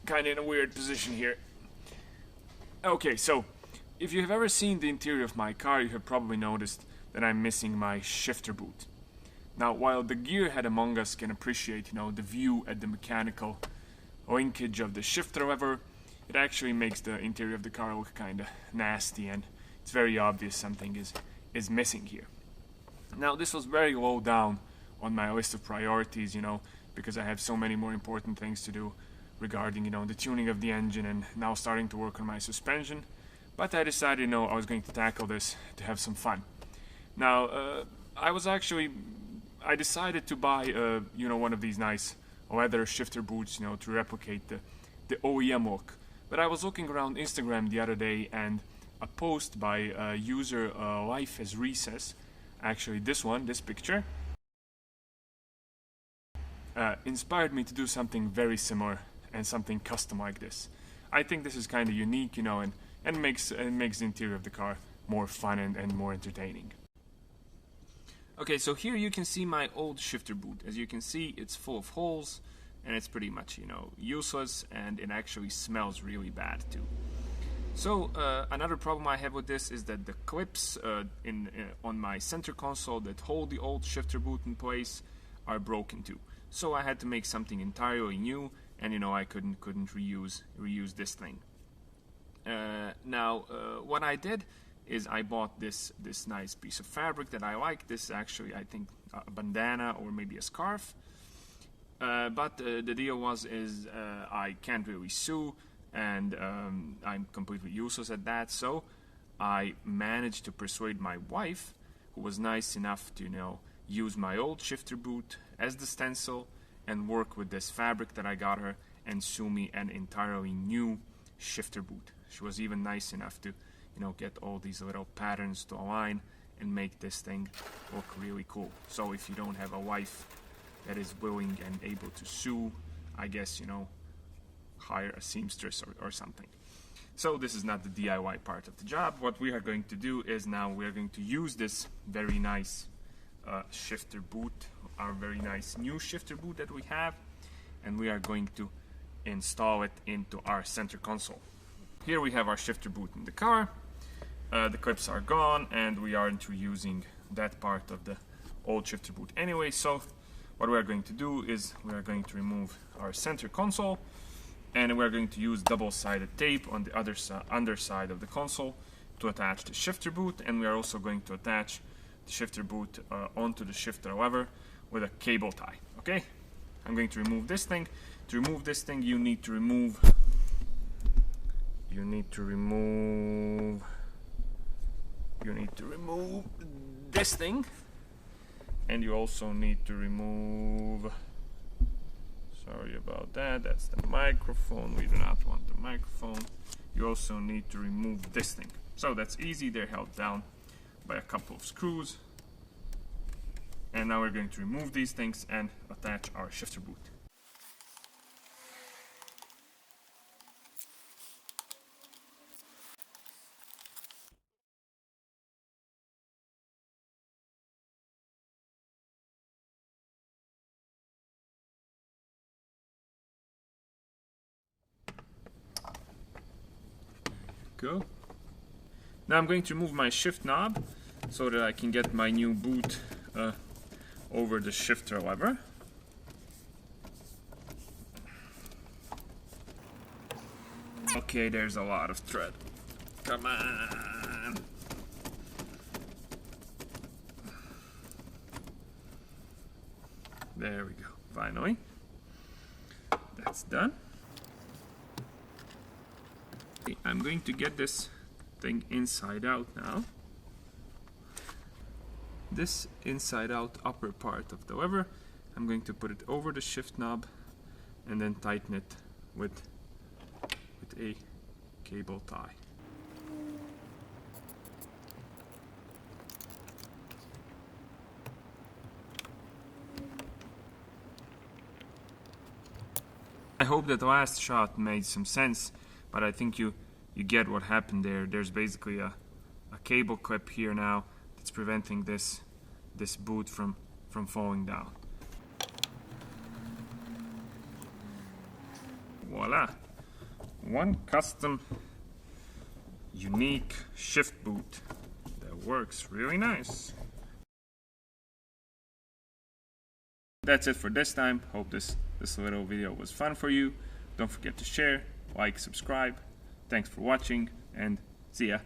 kind of in a weird position here. Okay, so if you have ever seen the interior of my car, you have probably noticed that I'm missing my shifter boot. Now, while the gearhead among us can appreciate, the view at the mechanical linkage of the shifter, however, it actually makes the interior of the car look kind of nasty, and it's very obvious something is missing here. Now, this was very low down on my list of priorities, because I have so many more important things to do regarding, the tuning of the engine and now starting to work on my suspension. But I decided, I was going to tackle this to have some fun. Now, I decided to buy, one of these nice leather shifter boots, to replicate the OEM look. But I was looking around Instagram the other day, and a post by user Life as Recess, actually this picture, inspired me to do something very similar and something custom like this. I think this is kind of unique, and makes the interior of the car more fun and more entertaining. Okay, so here you can see my old shifter boot. As you can see, it's full of holes, and it's pretty much, useless, and it actually smells really bad too. So another problem I have with this is that the clips on my center console that hold the old shifter boot in place are broken too. So I had to make something entirely new, and I couldn't reuse this thing. Now, what I did is I bought this nice piece of fabric that I like. This is actually, I think, a bandana or maybe a scarf. But the deal is I can't really sew, and I'm completely useless at that. So I managed to persuade my wife, who was nice enough to, use my old shifter boot as the stencil and work with this fabric that I got her and sew me an entirely new shifter boot. She was even nice enough to, get all these little patterns to align and make this thing look really cool. So if you don't have a wife that is willing and able to sew, I guess, hire a seamstress or something. So this is not the DIY part of the job. What we are going to do is now we are going to use this very nice shifter boot, our very nice new shifter boot that we have, and we are going to install it into our center console. Here we have our shifter boot in the car. The clips are gone, and we aren't reusing that part of the old shifter boot anyway. So what we are going to do is we are going to remove our center console, and we are going to use double-sided tape on the underside of the console to attach the shifter boot, and we are also going to attach the shifter boot onto the shifter lever with a cable tie. Okay, I'm going to remove this thing. To remove this thing, you need to remove this thing, and you also need to remove, sorry about that, that's the microphone. We do not want the microphone. You also need to remove this thing. So that's easy. They're held down by a couple of screws. And now we're going to remove these things and attach our shifter boot. Go. Now I'm going to remove my shift knob so that I can get my new boot over the shifter lever. Okay, there's a lot of thread. Come on. There we go. Finally. That's done. Okay, I'm going to get this thing inside out now. This inside out upper part of the lever, I'm going to put it over the shift knob and then tighten it with a cable tie. I hope that the last shot made some sense, but I think you get what happened there. There's basically a cable clip here now that's preventing this boot from falling down. Voila! one custom unique shift boot that works really nice. That's it for this time. Hope this little video was fun for you. Don't forget to share, like, subscribe. Thanks for watching, and see ya.